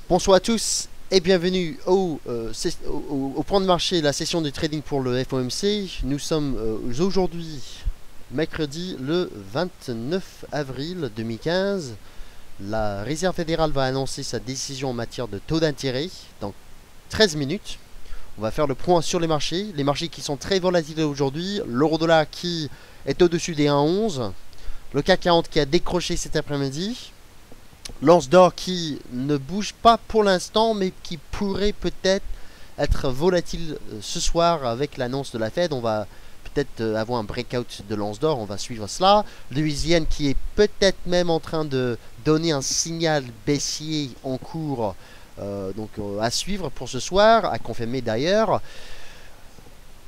Bonsoir à tous et bienvenue au point de marché, la session de trading pour le FOMC. Nous sommes aujourd'hui, mercredi le 29 avril 2015. La Réserve fédérale va annoncer sa décision en matière de taux d'intérêt dans 13 minutes. On va faire le point sur les marchés qui sont très volatiles aujourd'hui. L'euro-dollar qui est au-dessus des 1,11. Le CAC 40 qui a décroché cet après-midi. L'once d'or qui ne bouge pas pour l'instant, mais qui pourrait peut-être être volatile ce soir avec l'annonce de la Fed. On va peut-être avoir un breakout de l'once d'or, on va suivre cela. L'Urusienne qui est peut-être même en train de donner un signal baissier en cours, à suivre pour ce soir, à confirmer d'ailleurs.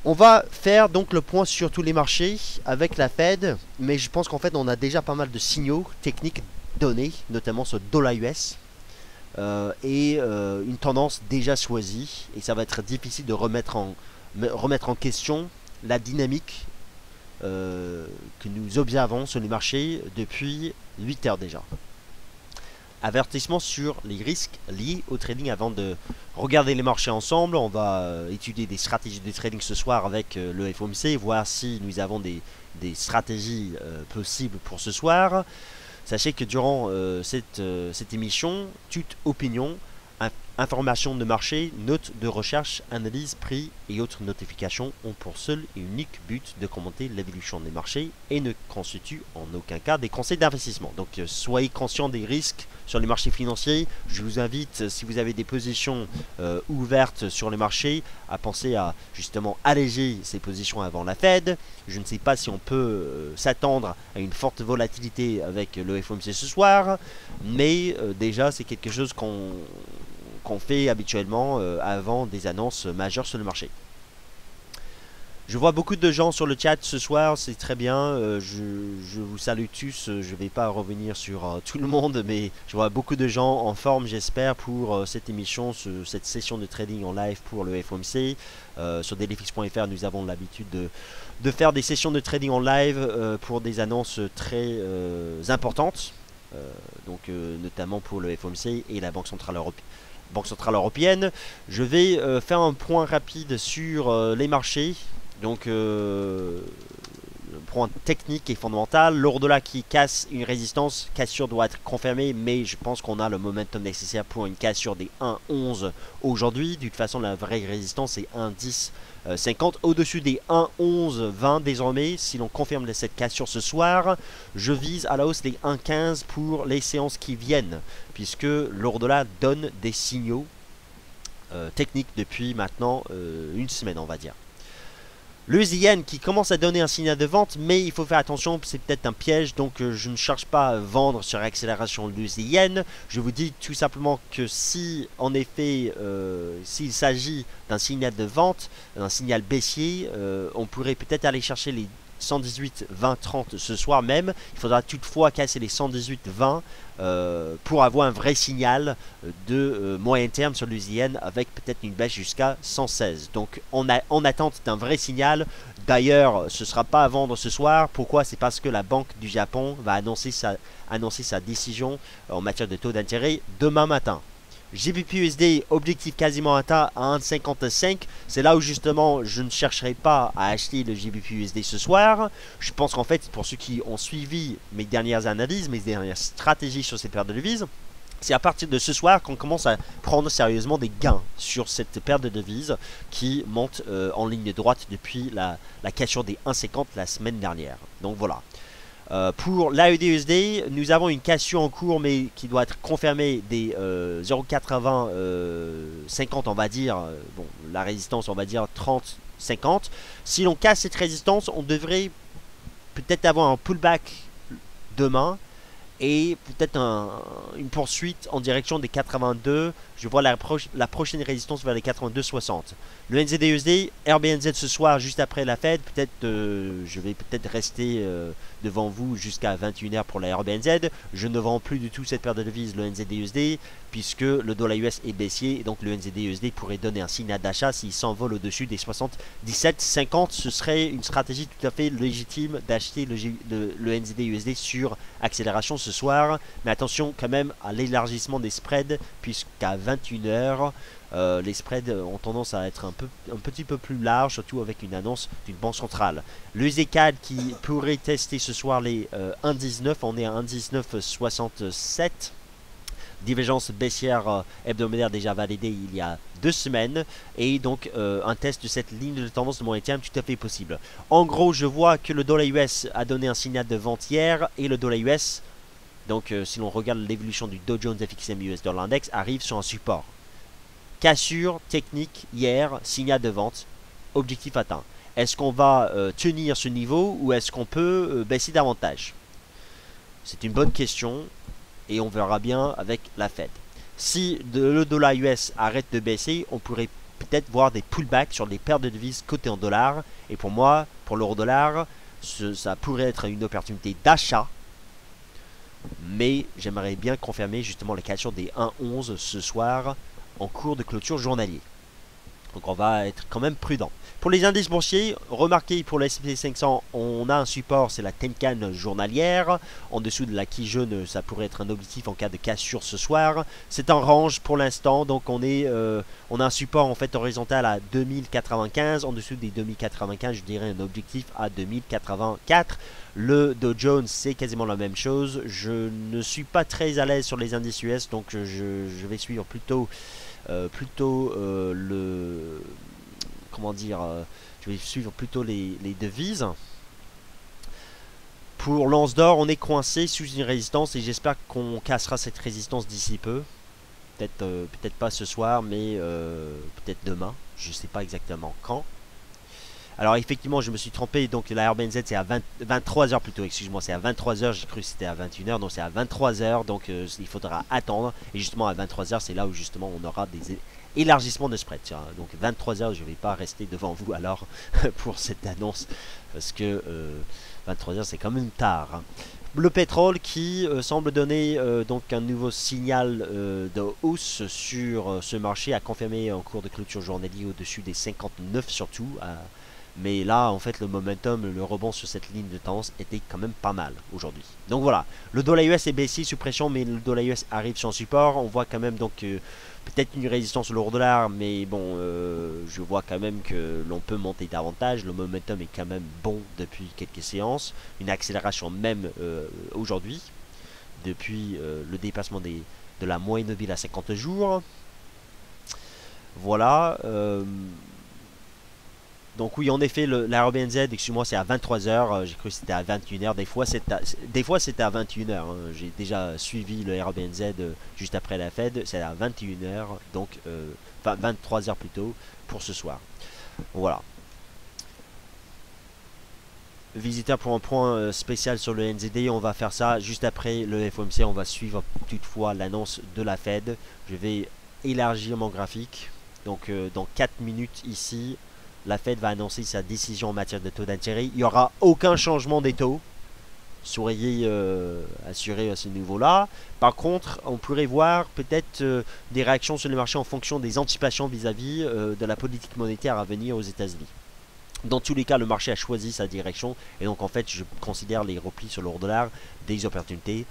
On va faire donc le point sur tous les marchés avec la Fed, mais je pense qu'en fait on a déjà pas mal de signaux techniques données, notamment sur le dollar US, une tendance déjà choisie, et ça va être difficile de remettre en question la dynamique que nous observons sur les marchés depuis 8 heures déjà. Avertissement sur les risques liés au trading. Avant de regarder les marchés ensemble, on va étudier des stratégies de trading ce soir avec le FOMC, voir si nous avons des stratégies possibles pour ce soir. Sachez que durant cette émission, toute opinion, information de marché, notes de recherche, analyse, prix et autres notifications ont pour seul et unique but de commenter l'évolution des marchés et ne constituent en aucun cas des conseils d'investissement. Donc soyez conscients des risques sur les marchés financiers. Je vous invite, si vous avez des positions ouvertes sur les marchés, à penser à justement alléger ces positions avant la Fed. Je ne sais pas si on peut s'attendre à une forte volatilité avec le FOMC ce soir, mais déjà c'est quelque chose qu'on fait habituellement avant des annonces majeures sur le marché. Je vois beaucoup de gens sur le chat ce soir, c'est très bien, je vous salue tous, je ne vais pas revenir sur tout le monde, mais je vois beaucoup de gens en forme, j'espère, pour cette émission, cette session de trading en live pour le FOMC. Sur dailyfix.fr, nous avons l'habitude de faire des sessions de trading en live pour des annonces très importantes, notamment pour le FOMC et la Banque Centrale Européenne. Je vais faire un point rapide sur les marchés. Donc, le point technique et fondamental. L'euro-dollar qui casse une résistance. Cassure doit être confirmée, mais je pense qu'on a le momentum nécessaire pour une cassure des 1,11 aujourd'hui. De toute façon, la vraie résistance est 1,1050. Au-dessus des 1,1120 désormais, si l'on confirme cette cassure ce soir, je vise à la hausse les 1,15 pour les séances qui viennent, puisque l'euro-dollar donne des signaux techniques depuis maintenant une semaine, on va dire. Le yen qui commence à donner un signal de vente, mais il faut faire attention, c'est peut-être un piège, donc je ne cherche pas à vendre sur accélération le yen. Je vous dis tout simplement que si, en effet, s'il s'agit d'un signal de vente, un signal baissier, on pourrait peut-être aller chercher les 118, 20, 30 ce soir même. Il faudra toutefois casser les 118, 20 pour avoir un vrai signal de moyen terme sur l'USN avec peut-être une baisse jusqu'à 116. Donc on a en attente d'un vrai signal. D'ailleurs, ce ne sera pas à vendre ce soir. Pourquoi? C'est parce que la Banque du Japon va annoncer sa décision en matière de taux d'intérêt demain matin. GBP/USD, objectif quasiment atteint à 1,55. C'est là où justement je ne chercherai pas à acheter le GBP/USD ce soir. Je pense qu'en fait, pour ceux qui ont suivi mes dernières analyses, mes dernières stratégies sur cette paire de devises, c'est à partir de ce soir qu'on commence à prendre sérieusement des gains sur cette paire de devises qui monte en ligne droite depuis la cassure des 1,50 la semaine dernière. Donc voilà. Pour l'AED/USD, nous avons une cassure en cours, mais qui doit être confirmée des 0,80 50, on va dire. Bon, la résistance, on va dire 30, 50. Si l'on casse cette résistance, on devrait peut-être avoir un pullback demain et peut-être une poursuite en direction des 82. Je vois la prochaine résistance vers les 82,60. Le NZD/USD, RBNZ ce soir juste après la Fed. Peut-être je vais peut-être rester devant vous jusqu'à 21h pour la RBNZ. Je ne vends plus du tout cette paire de devises, le NZD/USD, puisque le dollar US est baissier et donc le NZD/USD pourrait donner un signal d'achat s'il s'envole au-dessus des 77,50. Ce serait une stratégie tout à fait légitime d'acheter le NZD/USD sur accélération ce ce soir. Mais attention quand même à l'élargissement des spreads, puisqu'à 21h, les spreads ont tendance à être un petit peu plus larges, surtout avec une annonce d'une banque centrale. Le Z4 qui pourrait tester ce soir les 1,19, on est à 1,1967. Divergence baissière hebdomadaire déjà validée il y a 2 semaines, et donc un test de cette ligne de tendance de moyen terme tout à fait possible. En gros, je vois que le dollar US a donné un signal de vente hier, et le dollar US, donc si l'on regarde l'évolution du Dow Jones FXM US Dollar Index, arrive sur un support. Cassure technique hier, signal de vente, objectif atteint. Est-ce qu'on va tenir ce niveau, ou est-ce qu'on peut baisser davantage? C'est une bonne question. Et on verra bien avec la Fed. Si le dollar US arrête de baisser, on pourrait peut-être voir des pullbacks sur les paires de devises cotées en dollars. Et pour moi, pour l'euro dollar, ça pourrait être une opportunité d'achat. Mais j'aimerais bien confirmer justement les cassures des 1,11 ce soir en cours de clôture journalier. Donc on va être quand même prudent. Pour les indices boursiers, remarquez pour le S&P 500, on a un support, c'est la Tenkan journalière. En dessous de la quille jaune, ça pourrait être un objectif en cas de cassure ce soir. C'est un range pour l'instant, donc on a un support en fait horizontal à 2095. En dessous des 2095, je dirais un objectif à 2084. Le Dow Jones, c'est quasiment la même chose. Je ne suis pas très à l'aise sur les indices US, donc je vais suivre plutôt comment dire, je vais suivre plutôt les devises. Pour l'once d'or, on est coincé sous une résistance et j'espère qu'on cassera cette résistance d'ici peu. Peut-être pas ce soir, mais peut-être demain. Je ne sais pas exactement quand. Alors effectivement, je me suis trompé, donc la RBNZ c'est à 23h plutôt, excuse-moi, c'est à 23h, j'ai cru que c'était à 21h, donc c'est à 23h, donc il faudra attendre, et justement à 23h, c'est là où justement on aura des élargissements de spread, tiens. Donc 23h, je ne vais pas rester devant vous alors pour cette annonce, parce que 23h c'est quand même tard. Hein. Le pétrole qui semble donner donc un nouveau signal de hausse sur ce marché, a confirmé en cours de clôture journalier au-dessus des 59 surtout, mais là, en fait, le momentum, le rebond sur cette ligne de tendance était quand même pas mal aujourd'hui. Donc voilà, le dollar US est baissé sous pression, mais le dollar US arrive sur support. On voit quand même donc peut-être une résistance sur l'euro dollar, mais bon, je vois quand même que l'on peut monter davantage. Le momentum est quand même bon depuis quelques séances. Une accélération même aujourd'hui, depuis le dépassement de la moyenne mobile à 50 jours. Voilà. Donc oui, en effet, la RBNZ, excuse-moi, c'est à 23h, j'ai cru que c'était à 21h, des fois c'était à 21h, hein. J'ai déjà suivi le RBNZ juste après la Fed, c'est à 21h, donc, enfin 23h plutôt, pour ce soir. Voilà. Visiteur pour un point spécial sur le NZD, on va faire ça juste après le FOMC, on va suivre toutefois l'annonce de la Fed. Je vais élargir mon graphique, donc dans 4 minutes ici, la Fed va annoncer sa décision en matière de taux d'intérêt. Il n'y aura aucun changement des taux. Soyez assurés à ce niveau-là. Par contre, on pourrait voir peut-être des réactions sur les marchés en fonction des anticipations vis-à-vis de la politique monétaire à venir aux États-Unis. Dans tous les cas, le marché a choisi sa direction. Et donc, en fait, je considère les replis sur l'euro-dollar des opportunités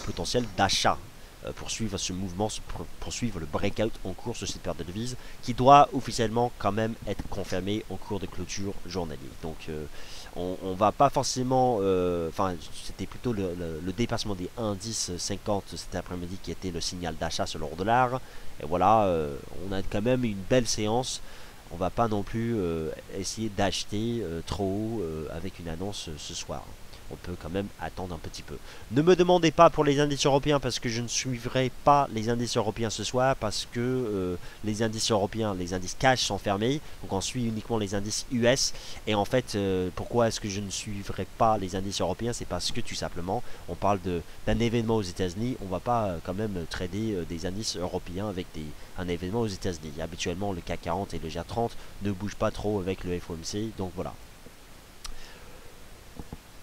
potentielles d'achat. Poursuivre ce mouvement, poursuivre le breakout en cours sur cette paire de devises qui doit officiellement quand même être confirmé en cours de clôture journalier. Donc on va pas forcément, enfin c'était plutôt le dépassement des 1,1050 cet après-midi qui était le signal d'achat sur l'euro dollar. Et voilà, on a quand même une belle séance. On va pas non plus essayer d'acheter trop haut avec une annonce ce soir. On peut quand même attendre un petit peu. Ne me demandez pas pour les indices européens parce que je ne suivrai pas les indices européens ce soir parce que les indices européens, les indices cash sont fermés. Donc on suit uniquement les indices US. Et en fait, pourquoi est-ce que je ne suivrai pas les indices européens? C'est parce que tout simplement, on parle d'un événement aux États-Unis. On ne va pas quand même trader des indices européens avec un événement aux États-Unis. Habituellement, le CAC 40 et le GR 30 ne bougent pas trop avec le FOMC. Donc voilà.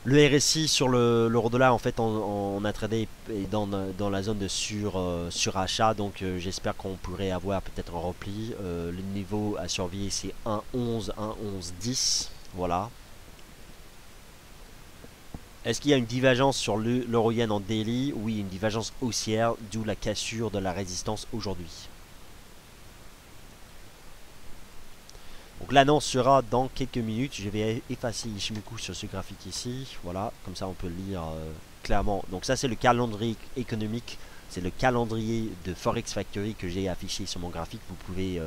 Le RSI sur l'euro-dollar, en fait, on a tradé dans la zone de surachat, donc j'espère qu'on pourrait avoir peut-être un repli. Le niveau à surveiller, c'est 1,11, 1,11,10, voilà. Est-ce qu'il y a une divergence sur l'euro-yen en daily? Oui, une divergence haussière, d'où la cassure de la résistance aujourd'hui. Donc l'annonce sera dans quelques minutes. Je vais effacer Ishimoku sur ce graphique ici. Voilà, comme ça on peut le lire clairement. Donc ça c'est le calendrier économique. C'est le calendrier de Forex Factory que j'ai affiché sur mon graphique. Vous pouvez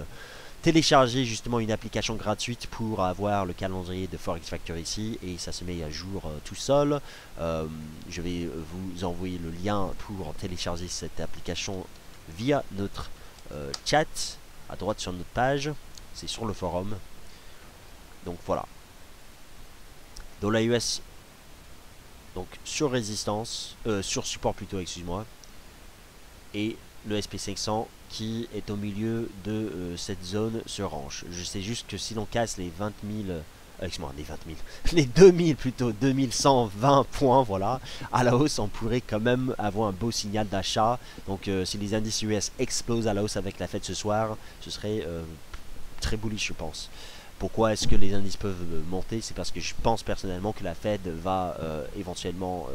télécharger justement une application gratuite pour avoir le calendrier de Forex Factory ici. Et ça se met à jour tout seul. Je vais vous envoyer le lien pour télécharger cette application via notre chat à droite sur notre page. C'est sur le forum. Donc voilà. Dollar US donc sur résistance, sur support plutôt, excuse-moi. Et le SP500 qui est au milieu de cette zone se range. Je sais juste que si l'on casse les 20 000, excuse-moi, les 20 000, les 2000 plutôt, 2120 points, voilà, à la hausse, on pourrait quand même avoir un beau signal d'achat. Donc si les indices US explosent à la hausse avec la Fed ce soir, ce serait très bullish, je pense. Pourquoi est-ce que les indices peuvent monter? C'est parce que je pense personnellement que la Fed va éventuellement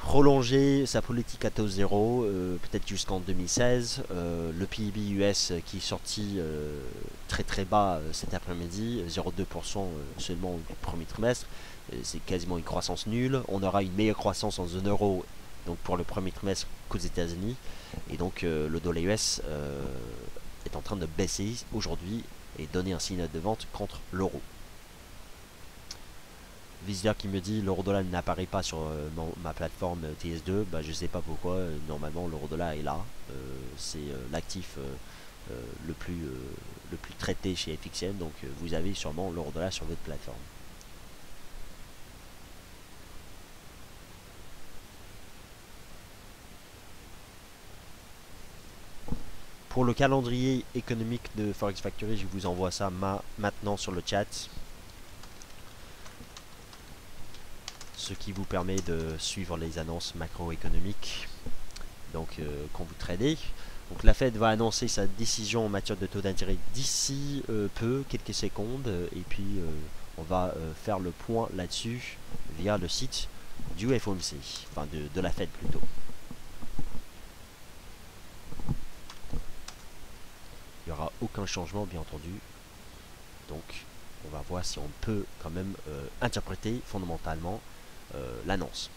prolonger sa politique à taux zéro, peut-être jusqu'en 2016. Le PIB US qui est sorti très très bas cet après-midi, 0,2% seulement au premier trimestre. C'est quasiment une croissance nulle. On aura une meilleure croissance en zone euro donc pour le premier trimestre qu'aux États-Unis. Et donc le dollar US est en train de baisser aujourd'hui et donner un signal de vente contre l'euro. Visiteur qui me dit l'euro-dollar n'apparaît pas sur ma plateforme TS2, bah, je sais pas pourquoi, normalement l'euro-dollar est là, c'est l'actif le plus traité chez FXN, donc vous avez sûrement l'euro-dollar sur votre plateforme. Pour le calendrier économique de Forex Factory, je vous envoie ça maintenant sur le chat. Ce qui vous permet de suivre les annonces macroéconomiques donc quand vous tradez. Donc la Fed va annoncer sa décision en matière de taux d'intérêt d'ici quelques secondes, et puis on va faire le point là-dessus via le site du FOMC, enfin de la Fed plutôt. Il n'y aura aucun changement bien entendu, donc on va voir si on peut quand même interpréter fondamentalement l'annonce.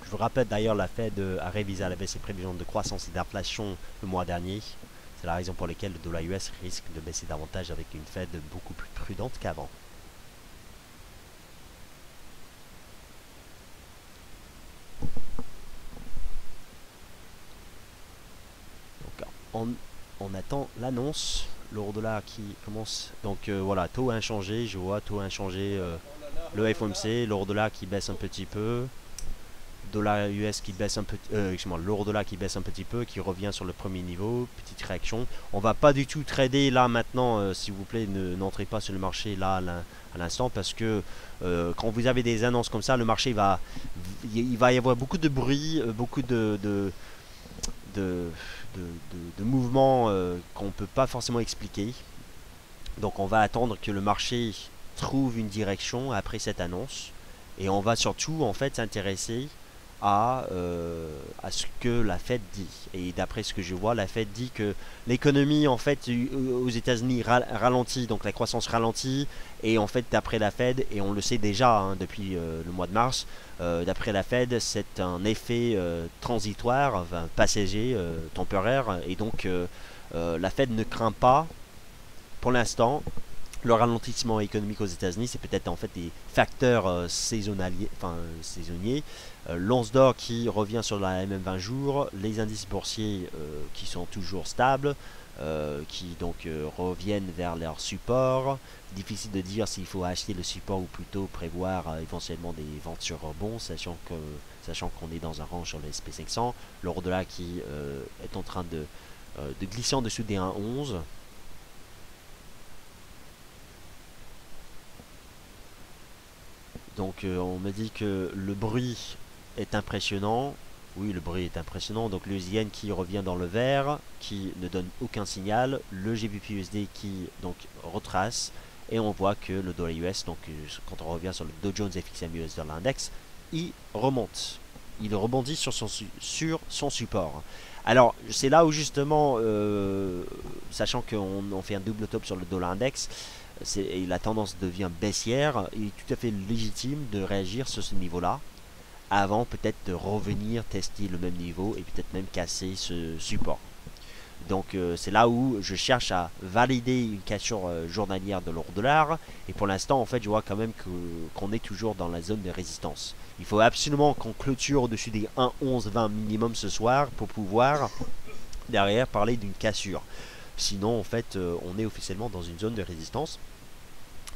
Je vous rappelle d'ailleurs, la Fed a révisé à la baisse ses prévisions de croissance et d'inflation le mois dernier. C'est la raison pour laquelle le dollar US risque de baisser davantage avec une Fed beaucoup plus prudente qu'avant. Donc on attend l'annonce. L'euro-dollar qui commence. Donc voilà, taux inchangé, je vois, taux inchangé, le FOMC, l'euro-dollar qui baisse un petit peu. Dollar US qui baisse un peu, l'euro-dollar qui baisse un petit peu, qui revient sur le premier niveau, petite réaction. On va pas du tout trader là maintenant, s'il vous plaît, n'entrez pas sur le marché là à l'instant, parce que quand vous avez des annonces comme ça, le marché il va y avoir beaucoup de bruit, beaucoup de mouvements qu'on ne peut pas forcément expliquer. Donc on va attendre que le marché trouve une direction après cette annonce, et on va surtout en fait s'intéresser à ce que la Fed dit. Et d'après ce que je vois, la Fed dit que l'économie en fait aux États-Unis ralentit, donc la croissance ralentit. Et en fait, d'après la Fed, et on le sait déjà depuis le mois de mars, d'après la Fed, c'est un effet transitoire, enfin, passager, temporaire. Et donc la Fed ne craint pas, pour l'instant, le ralentissement économique aux États-Unis. C'est peut-être en fait des facteurs saisonniers. L'once d'or qui revient sur la MM 20 jours, les indices boursiers qui sont toujours stables, qui donc reviennent vers leur support. Difficile de dire s'il faut acheter le support ou plutôt prévoir éventuellement des ventes sur rebond, sachant qu'on est dans un range sur le SP500. L'euro-dollar qui est en train de glisser en dessous des 1,11. Donc on me dit que le bruit est impressionnant. Oui, le bruit est impressionnant. Donc le yen qui revient dans le vert, qui ne donne aucun signal. Le GBP/USD qui donc retrace. Et on voit que le dollar US, donc quand on revient sur le Dow Jones FXM US Dollar Index, il remonte. Il rebondit sur son support. Alors, c'est là où justement, sachant qu'on fait un double top sur le dollar index, et la tendance devient baissière, il est tout à fait légitime de réagir sur ce niveau-là, avant peut-être de revenir tester le même niveau et peut-être même casser ce support. Donc c'est là où je cherche à valider une cassure journalière de l'euro-dollar. Et pour l'instant, en fait, je vois quand même qu'on est toujours dans la zone de résistance. Il faut absolument qu'on clôture au-dessus des 1,1120 minimum ce soir pour pouvoir derrière parler d'une cassure. Sinon, en fait, on est officiellement dans une zone de résistance.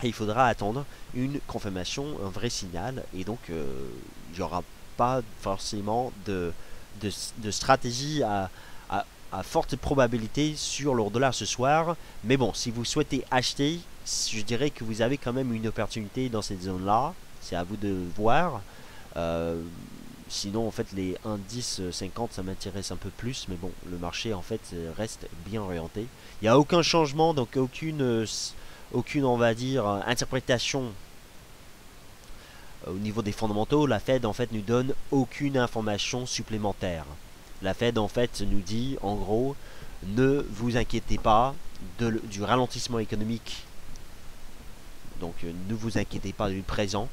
Et il faudra attendre une confirmation, un vrai signal. Et donc, il n'y aura pas forcément de stratégie à forte probabilité sur l'euro-dollar ce soir. Mais bon, si vous souhaitez acheter, je dirais que vous avez quand même une opportunité dans cette zone-là. C'est à vous de voir. Sinon, en fait, les 1,1050, ça m'intéresse un peu plus. Mais bon, le marché, en fait, reste bien orienté. Il n'y a aucun changement, donc aucune, on va dire, interprétation au niveau des fondamentaux. La Fed, en fait, nous donne aucune information supplémentaire. La Fed, en fait, nous dit, en gros, ne vous inquiétez pas du ralentissement économique. Donc, ne vous inquiétez pas du présent.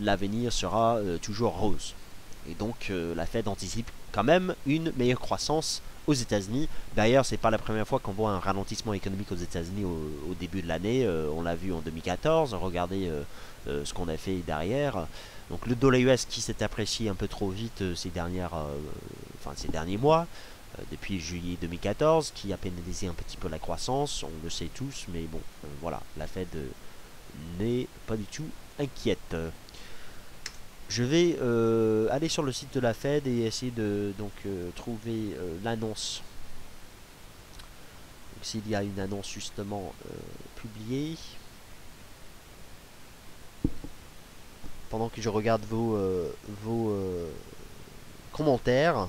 L'avenir sera toujours rose. Et donc, la Fed anticipe quand même une meilleure croissance aux États-Unis. D'ailleurs, c'est pas la première fois qu'on voit un ralentissement économique aux États-Unis au début de l'année. On l'a vu en 2014. Regardez ce qu'on a fait derrière. Donc le dollar US qui s'est apprécié un peu trop vite ces derniers mois, depuis juillet 2014, qui a pénalisé un petit peu la croissance, on le sait tous, mais bon, voilà, la Fed n'est pas du tout inquiète. Je vais aller sur le site de la Fed et essayer de trouver l'annonce. Donc s'il y a une annonce justement publiée. Pendant que je regarde vos commentaires.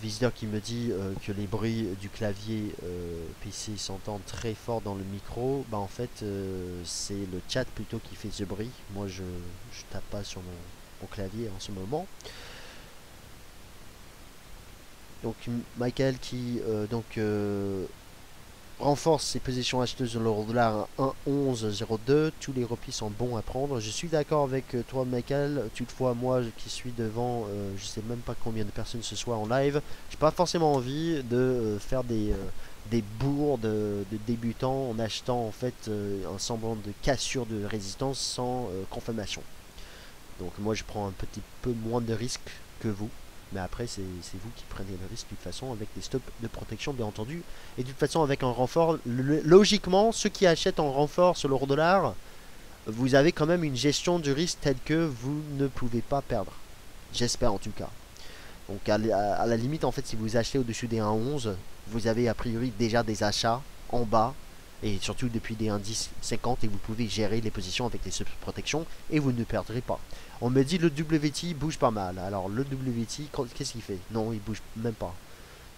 Visiteur qui me dit que les bruits du clavier PC s'entendent très fort dans le micro. Bah en fait c'est le chat plutôt qui fait ce bruit. Moi je tape pas sur mon clavier en ce moment. Donc Michael qui renforce ses positions acheteuses de l'euro-dollar à 1,1102. Tous les replis sont bons à prendre. Je suis d'accord avec toi, Michael. Toutefois, moi qui suis devant, je sais même pas combien de personnes ce soir en live. J'ai pas forcément envie de faire des bourres de débutants en achetant en fait un semblant de cassure de résistance sans confirmation. Donc moi, je prends un petit peu moins de risques que vous. Mais après, c'est vous qui prenez le risque de toute façon avec des stops de protection, bien entendu. Et de toute façon, avec un renfort, logiquement, ceux qui achètent en renfort sur l'euro-dollar, vous avez quand même une gestion du risque telle que vous ne pouvez pas perdre. J'espère en tout cas. Donc à la limite, en fait, si vous achetez au-dessus des 1,11, vous avez a priori déjà des achats en bas. Et surtout depuis des indices 50 et vous pouvez gérer les positions avec les stops de protection et vous ne perdrez pas. On me dit le WT bouge pas mal. Alors le WT, qu'est-ce qu'il fait? Non, il bouge même pas.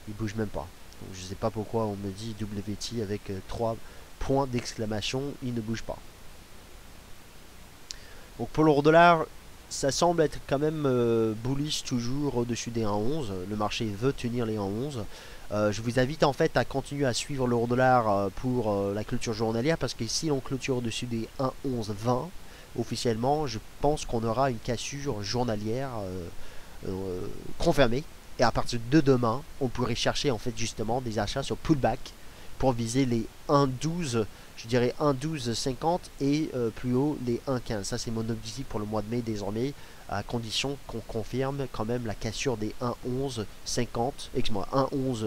Il bouge même pas. Donc, je sais pas pourquoi on me dit WT avec 3 points d'exclamation, il ne bouge pas. Donc pour l'euro-dollar, ça semble être quand même bullish toujours au-dessus des 1,11. Le marché veut tenir les 1,11. Je vous invite en fait à continuer à suivre l'euro-dollar pour la clôture journalière parce que si l'on clôture au-dessus des 1,1120, officiellement, je pense qu'on aura une cassure journalière confirmée. Et à partir de demain, on pourrait chercher en fait justement des achats sur pullback pour viser les 1,12, je dirais 1,1250 et plus haut les 1,15. Ça c'est mon objectif pour le mois de mai désormais, à condition qu'on confirme quand même la cassure des 1,1150, excuse-moi, 1,11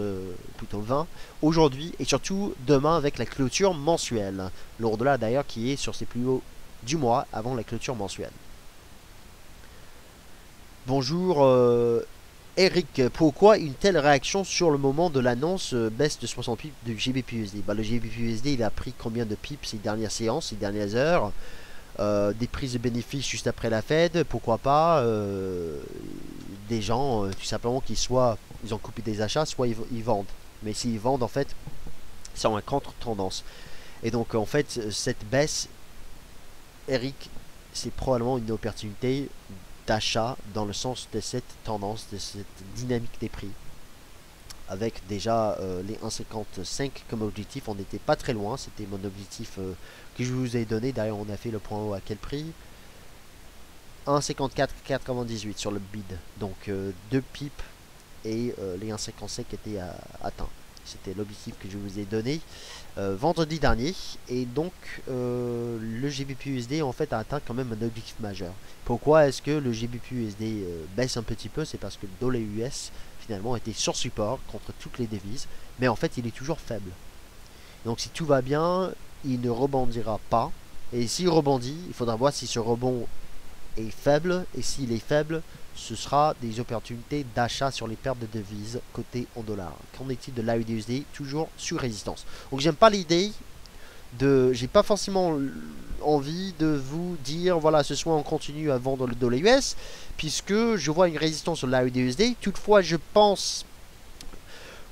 plutôt 20 aujourd'hui et surtout demain avec la clôture mensuelle. L'euro-dollar d'ailleurs qui est sur ses plus hauts du mois avant la clôture mensuelle. Bonjour Eric, pourquoi une telle réaction sur le moment de l'annonce baisse de 60 pips du GBP/USD? Le GBP/USD il a pris combien de pips ces dernières séances, ces dernières heures? des prises de bénéfices juste après la Fed, pourquoi pas. Des gens, tout simplement, qui soit ils ont coupé des achats, soit ils vendent. Mais s'ils vendent, en fait, c'est en contre-tendance. Et donc, en fait, cette baisse, Eric, c'est probablement une opportunité d'achat dans le sens de cette tendance, de cette dynamique des prix. Avec déjà les 1,55 comme objectif, on n'était pas très loin, c'était mon objectif que je vous ai donné. D'ailleurs, on a fait le point haut à quel prix? 1,54,98 sur le bid. Donc 2 pips et les 1,55 étaient atteints. C'était l'objectif que je vous ai donné vendredi dernier. Et donc le GBP-USD en fait a atteint quand même un objectif majeur. Pourquoi est-ce que le GBP-USD baisse un petit peu? C'est parce que le dollar US finalement était sur support contre toutes les devises. Mais en fait il est toujours faible. Donc si tout va bien, il ne rebondira pas. Et s'il rebondit, il faudra voir si ce rebond est faible. Et s'il est faible, ce sera des opportunités d'achat sur les pertes de devises côté en dollars. Qu'en est-il de l'AUD/USD? Toujours sur résistance. Donc j'aime pas l'idée de... J'ai pas forcément envie de vous dire, voilà, ce soir on continue à vendre le dollar US, puisque je vois une résistance sur l'AUD/USD. Toutefois, je pense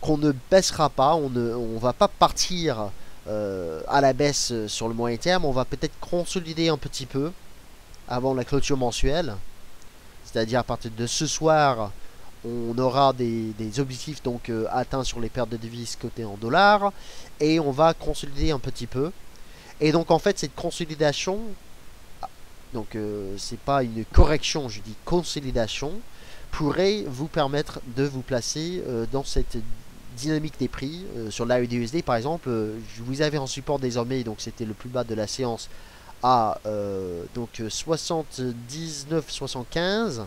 qu'on ne baissera pas, on va pas partir à la baisse sur le moyen terme. On va peut-être consolider un petit peu avant la clôture mensuelle. C'est-à-dire à partir de ce soir, on aura des objectifs donc atteints sur les pertes de devises cotées en dollars. Et on va consolider un petit peu. Et donc en fait cette consolidation, donc c'est pas une correction, je dis consolidation, pourrait vous permettre de vous placer dans cette dynamique des prix. Sur l'AUD/USD par exemple, vous avez en support désormais, donc c'était le plus bas de la séance, à donc 79,75.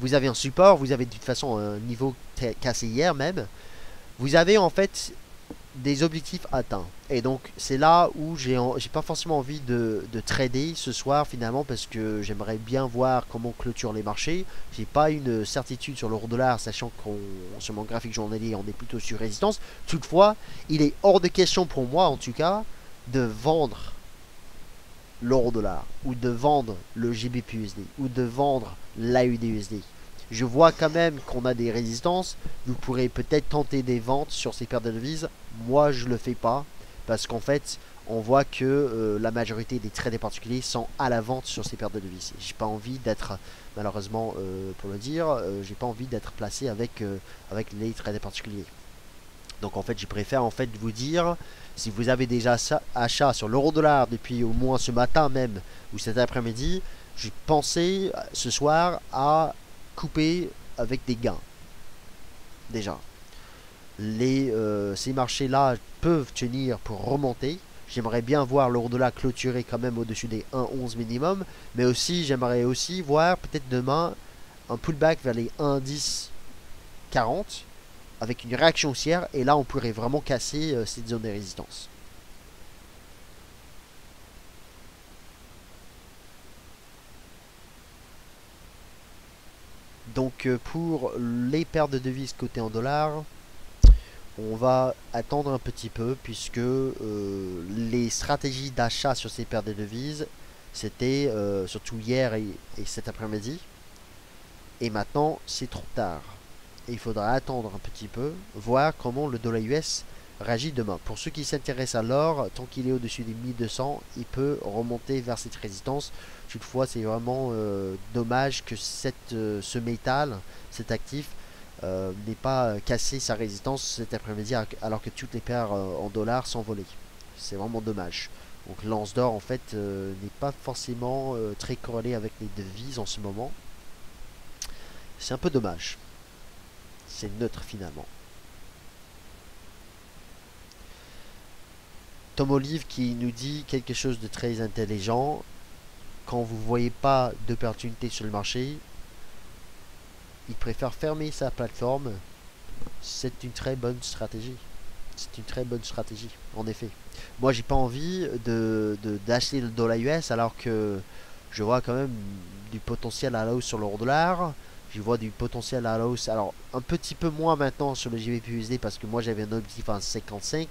Vous avez un support, vous avez de toute façon un niveau cassé hier même. Vous avez en fait des objectifs atteints. Et donc c'est là où j'ai pas forcément envie de trader ce soir finalement, parce que j'aimerais bien voir comment clôture les marchés. J'ai pas une certitude sur l'euro dollar, sachant qu'on sur mon graphique journalier on est plutôt sur résistance. Toutefois, il est hors de question pour moi en tout cas de vendre l'euro dollar, ou de vendre le GBP-USD, ou de vendre l'AUD/USD. Je vois quand même qu'on a des résistances. Vous pourrez peut-être tenter des ventes sur ces paires de devises. Moi, je le fais pas, parce qu'en fait, on voit que la majorité des traders particuliers sont à la vente sur ces paires de devises. J'ai pas envie d'être, malheureusement, pour le dire, j'ai pas envie d'être placé avec les traders particuliers. Donc en fait, je préfère en fait vous dire, si vous avez déjà achats sur l'euro dollar depuis au moins ce matin même ou cet après-midi, je pensais ce soir à couper avec des gains. Déjà, ces marchés-là peuvent tenir pour remonter. J'aimerais bien voir l'euro dollar clôturer quand même au-dessus des 1,11 minimum, mais aussi j'aimerais aussi voir peut-être demain un pullback vers les 1,10,40 avec une réaction haussière, et là on pourrait vraiment casser cette zone de résistance. Donc pour les paires de devises cotées en dollars, on va attendre un petit peu, puisque les stratégies d'achat sur ces paires de devises, c'était surtout hier et cet après-midi, et maintenant c'est trop tard. Et il faudra attendre un petit peu, voir comment le dollar US réagit demain. Pour ceux qui s'intéressent à l'or, tant qu'il est au-dessus des 1200, il peut remonter vers cette résistance. Toutefois, c'est vraiment dommage que ce métal, cet actif, n'ait pas cassé sa résistance cet après-midi, alors que toutes les paires en dollars sont volées. C'est vraiment dommage. Donc l'once d'or en fait n'est pas forcément très corrélé avec les devises en ce moment. C'est un peu dommage. C'est neutre finalement. Tom Olive qui nous dit quelque chose de très intelligent. Quand vous ne voyez pas d'opportunité sur le marché, il préfère fermer sa plateforme. C'est une très bonne stratégie. C'est une très bonne stratégie, en effet. Moi, j'ai pas envie d'acheter le dollar US, alors que je vois quand même du potentiel à la hausse sur l'euro dollar. Je vois du potentiel à la hausse. Alors, un petit peu moins maintenant sur le GBP-USD, parce que moi, j'avais un objectif à 55.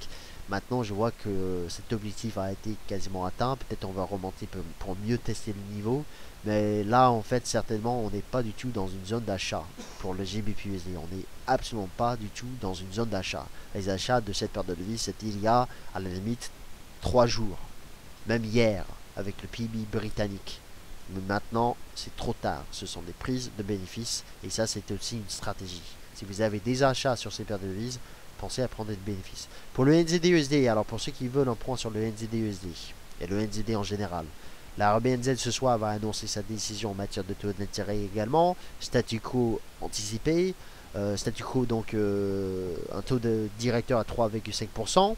Maintenant, je vois que cet objectif a été quasiment atteint. Peut-être on va remonter pour mieux tester le niveau. Mais là, en fait, certainement, on n'est pas du tout dans une zone d'achat pour le GBPUSD. On n'est absolument pas du tout dans une zone d'achat. Les achats de cette paire de devises, c'était il y a, à la limite, 3 jours. Même hier, avec le PIB britannique. Mais maintenant, c'est trop tard. Ce sont des prises de bénéfices. Et ça, c'est aussi une stratégie. Si vous avez des achats sur ces paires de devises, pensez à prendre des bénéfices. Pour le NZD-USD, alors pour ceux qui veulent un point sur le NZD-USD et le NZD en général, la RBNZ ce soir va annoncer sa décision en matière de taux d'intérêt également. Statu quo anticipé. Statu quo, donc un taux de directeur à 3,5%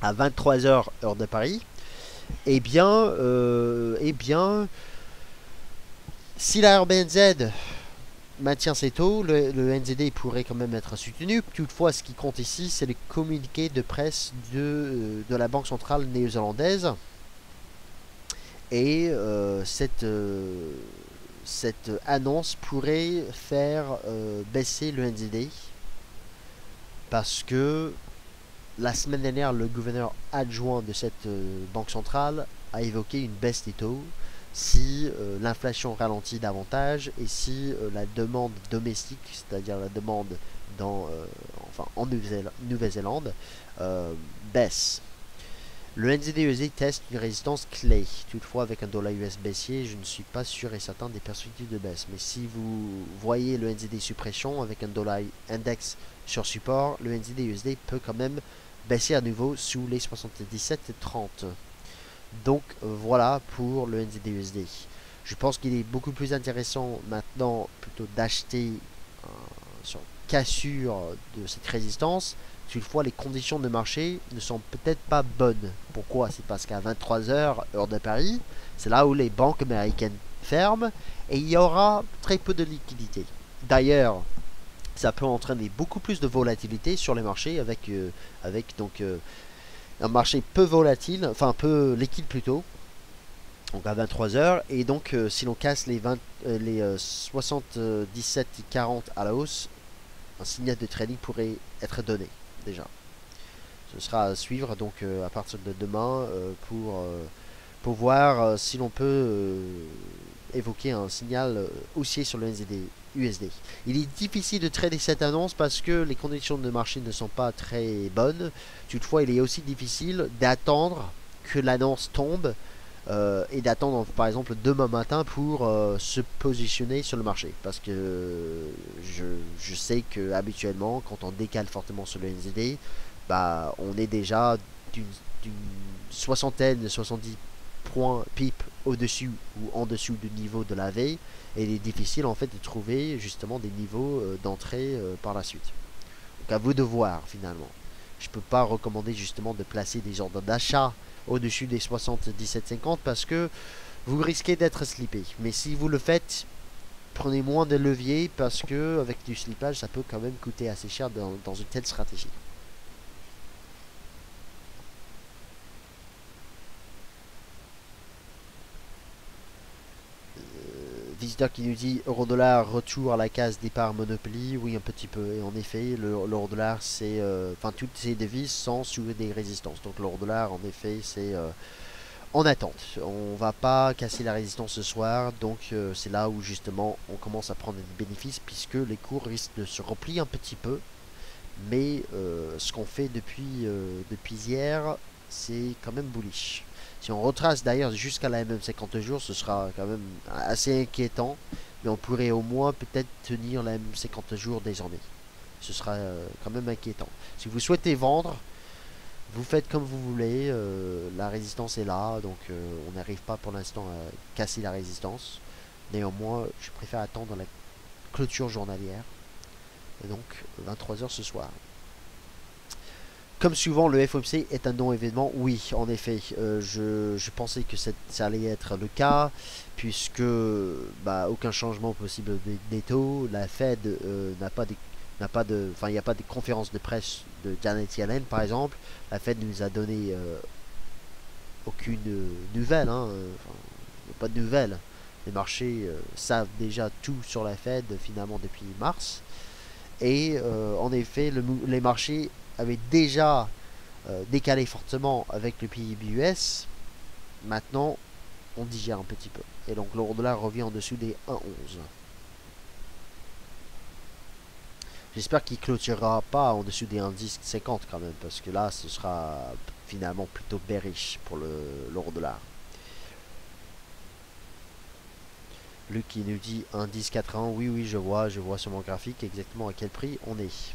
à 23h heure de Paris. Eh bien, si la RBNZ maintient ses taux, le NZD pourrait quand même être soutenu. Toutefois, ce qui compte ici, c'est le communiqué de presse de la Banque centrale néo-zélandaise. Et cette annonce pourrait faire baisser le NZD parce que la semaine dernière, le gouverneur adjoint de cette banque centrale a évoqué une baisse des taux si l'inflation ralentit davantage et si la demande domestique, c'est-à-dire la demande en Nouvelle-Zélande, baisse. Le NZD-USD teste une résistance clé. Toutefois, avec un dollar US baissier, je ne suis pas sûr et certain des perspectives de baisse. Mais si vous voyez le NZD suppression avec un dollar index sur support, le NZD-USD peut quand même baisser à nouveau sous les 77,30. Donc voilà pour le NZD-USD. Je pense qu'il est beaucoup plus intéressant maintenant plutôt d'acheter sur cassure de cette résistance. Toutefois, les conditions de marché ne sont peut-être pas bonnes. Pourquoi? C'est parce qu'à 23h, heure de Paris, c'est là où les banques américaines ferment et il y aura très peu de liquidité. D'ailleurs, ça peut entraîner beaucoup plus de volatilité sur les marchés avec un marché peu volatile, enfin peu liquide plutôt, donc à 23h. Et donc, si l'on casse les 77,40 à la hausse, un signal de trading pourrait être donné déjà. Ce sera à suivre donc à partir de demain pour voir si l'on peut évoquer un signal haussier sur le NZD-USD. Il est difficile de trader cette annonce parce que les conditions de marché ne sont pas très bonnes. Toutefois, il est aussi difficile d'attendre que l'annonce tombe et d'attendre par exemple demain matin pour se positionner sur le marché, parce que je sais que habituellement quand on décale fortement sur le NZD, bah on est déjà d'une soixantaine, 70 points pip au-dessus ou en dessous du niveau de la veille, et il est difficile en fait de trouver justement des niveaux d'entrée par la suite. Donc à vous de voir finalement. Je peux pas recommander justement de placer des ordres d'achat au-dessus des 77,50 parce que vous risquez d'être slippé. Mais si vous le faites, prenez moins de levier parce que avec du slippage, ça peut quand même coûter assez cher dans une telle stratégie. Visiteur qui nous dit euro-dollar retour à la case départ Monopoly. Oui, un petit peu. Et en effet, l'euro-dollar, c'est... Enfin, toutes ces devises sont sous des résistances. Donc l'euro-dollar, en effet, c'est en attente. On va pas casser la résistance ce soir. Donc c'est là où, justement, on commence à prendre des bénéfices puisque les cours risquent de se replier un petit peu. Mais ce qu'on fait depuis hier, c'est quand même bullish. Si on retrace d'ailleurs jusqu'à la MM50 jours, ce sera quand même assez inquiétant. Mais on pourrait au moins peut-être tenir la MM50 jours désormais. Ce sera quand même inquiétant. Si vous souhaitez vendre, vous faites comme vous voulez. La résistance est là. Donc on n'arrive pas pour l'instant à casser la résistance. Néanmoins, je préfère attendre la clôture journalière. Et donc 23h ce soir. Comme souvent, le FOMC est un non-événement. Oui, en effet, je pensais que ça allait être le cas, puisque aucun changement possible des taux. La Fed il n'y a pas de conférence de presse de Janet Yellen, par exemple. La Fed nous a donné aucune nouvelle. Il n'y a pas de nouvelles. Les marchés savent déjà tout sur la Fed finalement depuis mars. Et en effet, les marchés avaient déjà décalé fortement avec le PIB US. Maintenant, on digère un petit peu. Et donc l'euro-dollar revient en dessous des 1,11. J'espère qu'il clôturera pas en dessous des 1,1050 quand même, parce que là, ce sera finalement plutôt bearish pour l'euro-dollar. Luc qui nous dit 1,1080. Oui, oui, je vois sur mon graphique exactement à quel prix on est.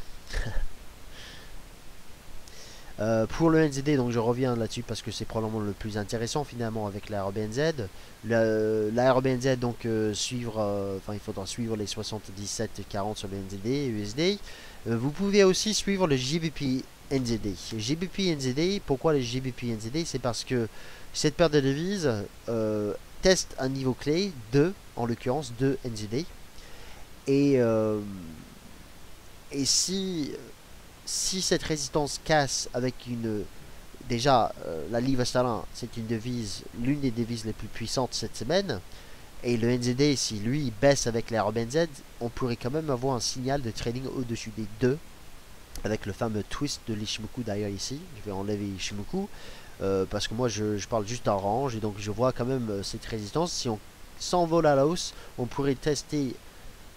Pour le NZD, donc je reviens là-dessus parce que c'est probablement le plus intéressant finalement avec la RBNZ. La RBNZ, donc suivre, il faudra suivre les 77,40 sur le NZD et USD. Vous pouvez aussi suivre le GBP NZD. GBP NZD, pourquoi le GBP NZD? C'est parce que cette paire de devises teste un niveau clé de, en l'occurrence, de NZD. Et si cette résistance casse avec une... Déjà, la livre sterling, c'est une devise, l'une des devises les plus puissantes cette semaine. Et le NZD, si lui baisse avec la RBNZ, on pourrait quand même avoir un signal de trading au-dessus des 2. Avec le fameux twist de l'Ishimoku d'ailleurs ici. Je vais enlever l'Ishimoku. Parce que moi, je parle juste en range. Et donc, je vois quand même cette résistance. Si on s'envole à la hausse, on pourrait tester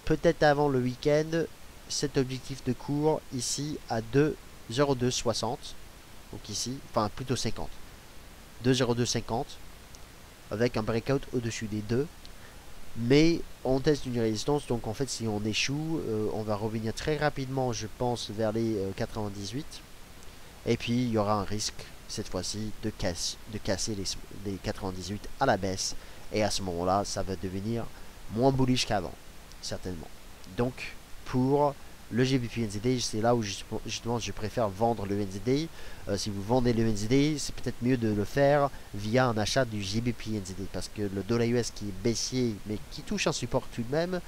peut-être avant le week-end cet objectif de cours ici à 2,0260. Donc ici, enfin plutôt 50. 2,0250 avec un breakout au-dessus des 2. Mais on teste une résistance, donc en fait si on échoue, on va revenir très rapidement, je pense, vers les 98. Et puis il y aura un risque cette fois-ci de casser les 98 à la baisse. Et à ce moment-là, ça va devenir moins bullish qu'avant, certainement. Donc pour le GBP NZD, c'est là où justement je préfère vendre le NZD. Si vous vendez le NZD, c'est peut-être mieux de le faire via un achat du GBP NZD. Parce que le dollar US qui est baissier, mais qui touche un support tout de même,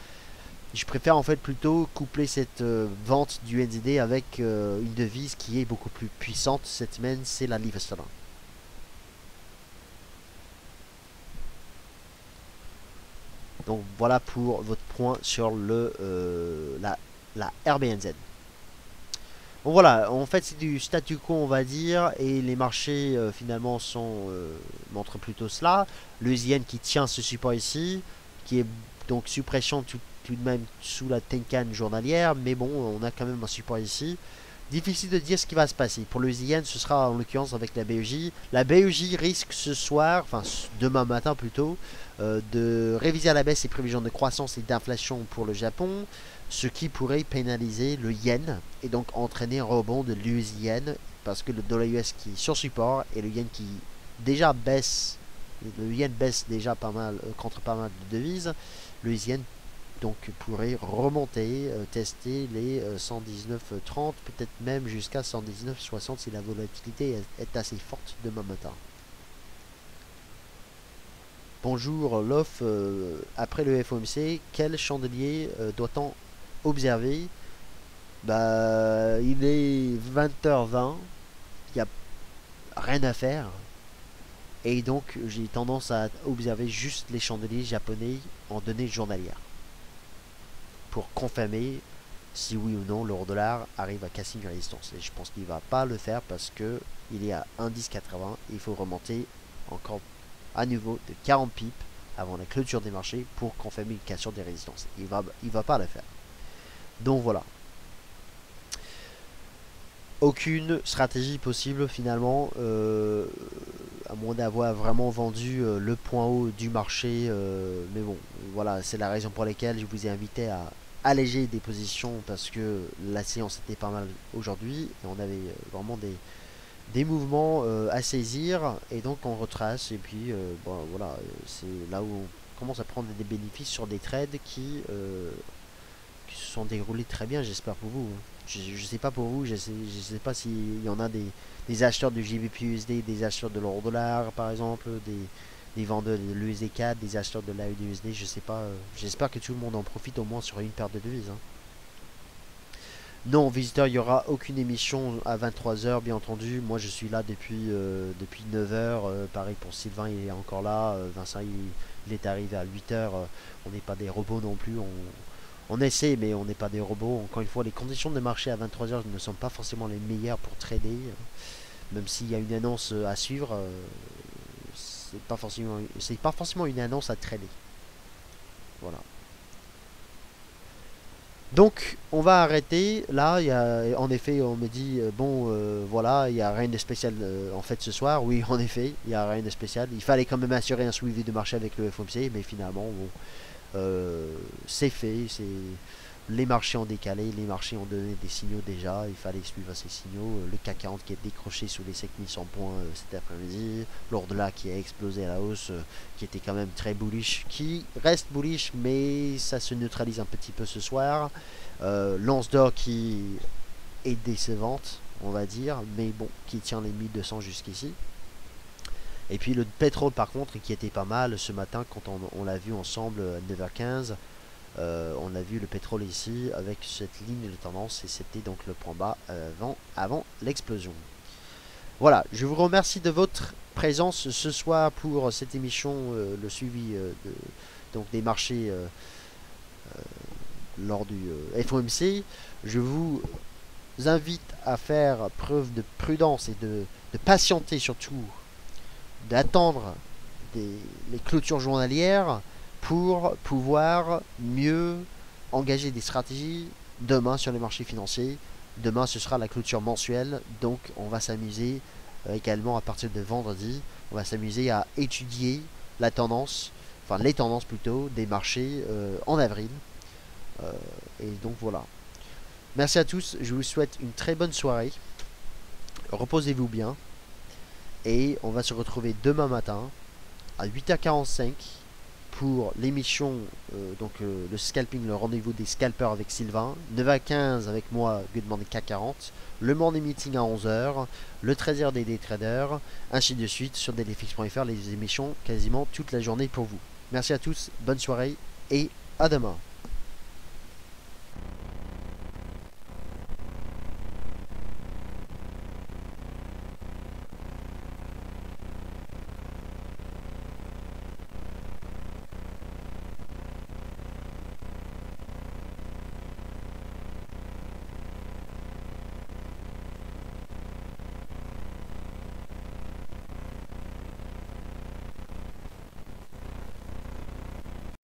je préfère en fait plutôt coupler cette vente du NZD avec une devise qui est beaucoup plus puissante cette semaine, c'est la livre sterling. Donc voilà pour votre point sur la RBNZ. Bon voilà, en fait c'est du statu quo on va dire, et les marchés finalement montrent plutôt cela. Le yen qui tient ce support ici, qui est donc sous pression tout de même sous la Tenkan journalière, mais bon on a quand même un support ici. Difficile de dire ce qui va se passer. Pour le yen, ce sera en l'occurrence avec la BEJ. La BEJ risque ce soir, enfin demain matin plutôt, de réviser à la baisse ses prévisions de croissance et d'inflation pour le Japon, ce qui pourrait pénaliser le yen et donc entraîner un rebond de l'US-yen parce que le dollar US qui est sur support et le yen qui déjà baisse, le yen baisse déjà pas mal contre pas mal de devises, le yen donc pourrait remonter, tester les 119,30, peut-être même jusqu'à 119,60 si la volatilité est assez forte demain matin. Bonjour Lof, après le FOMC, quel chandelier doit-on observer? Bah, il est 20h20, il n'y a rien à faire. Et donc j'ai tendance à observer juste les chandeliers japonais en données journalières. Pour confirmer si oui ou non l'euro-dollar arrive à casser une résistance. Et je pense qu'il ne va pas le faire parce que il est à 1,1080 et il faut remonter encore à nouveau de 40 pips avant la clôture des marchés pour confirmer une cassure des résistances. Il va pas le faire. Donc voilà. Aucune stratégie possible finalement, à moins d'avoir vraiment vendu le point haut du marché. Mais bon, voilà, c'est la raison pour laquelle je vous ai invité à alléger des positions parce que la séance était pas mal aujourd'hui et on avait vraiment des mouvements à saisir et donc on retrace et puis bon, voilà, c'est là où on commence à prendre des bénéfices sur des trades qui se sont déroulés très bien, j'espère pour vous. Je sais pas pour vous, je sais pas s'il y en a des acheteurs du GBP-USD, des acheteurs de l'euro-dollar par exemple, des vendeurs de l'USD4, des acheteurs de l'AUD-USD, je sais pas. J'espère que tout le monde en profite au moins sur une paire de devises. Hein. Non, visiteur, il n'y aura aucune émission à 23h, bien entendu. Moi, je suis là depuis 9h. Pareil pour Sylvain, il est encore là. Vincent, il est arrivé à 8h. On n'est pas des robots non plus. On essaie, mais on n'est pas des robots. Encore une fois, les conditions de marché à 23h ne sont pas forcément les meilleures pour trader. même s'il y a une annonce à suivre, c'est pas forcément une annonce à traîner. Voilà. Donc, on va arrêter. Là, il y a, en effet, on me dit, bon, voilà, il n'y a rien de spécial en fait ce soir. Oui, en effet, il n'y a rien de spécial. Il fallait quand même assurer un suivi de marché avec le FOMC, mais finalement, bon, c'est fait. Les marchés ont décalé, les marchés ont donné des signaux déjà. Il fallait suivre ces signaux. Le CAC 40 qui est décroché sous les 5100 points cet après-midi. L'ordre qui a explosé à la hausse, qui était quand même très bullish, qui reste bullish, mais ça se neutralise un petit peu ce soir. L'once d'or qui est décevante, on va dire, mais bon, qui tient les 1200 jusqu'ici. Et puis le pétrole par contre qui était pas mal ce matin quand on l'a vu ensemble à 9h15. On a vu le pétrole ici avec cette ligne de tendance et c'était donc le point bas avant l'explosion. Voilà, je vous remercie de votre présence ce soir pour cette émission, le suivi donc des marchés lors du FOMC. Je vous invite à faire preuve de prudence et de patienter surtout, d'attendre les clôtures journalières pour pouvoir mieux engager des stratégies demain sur les marchés financiers. Demain, ce sera la clôture mensuelle, donc on va s'amuser également à partir de vendredi. On va s'amuser à étudier la tendance, enfin les tendances plutôt, des marchés en avril. Et donc voilà. Merci à tous, je vous souhaite une très bonne soirée. Reposez-vous bien. Et on va se retrouver demain matin à 8h45 pour l'émission, le scalping, le rendez-vous des scalpers avec Sylvain. 9h15 avec moi, Good Morning CAC 40. Le morning meeting à 11h. Le 13h des day traders. Ainsi de suite sur dailyfix.fr. Les émissions quasiment toute la journée pour vous. Merci à tous, bonne soirée et à demain.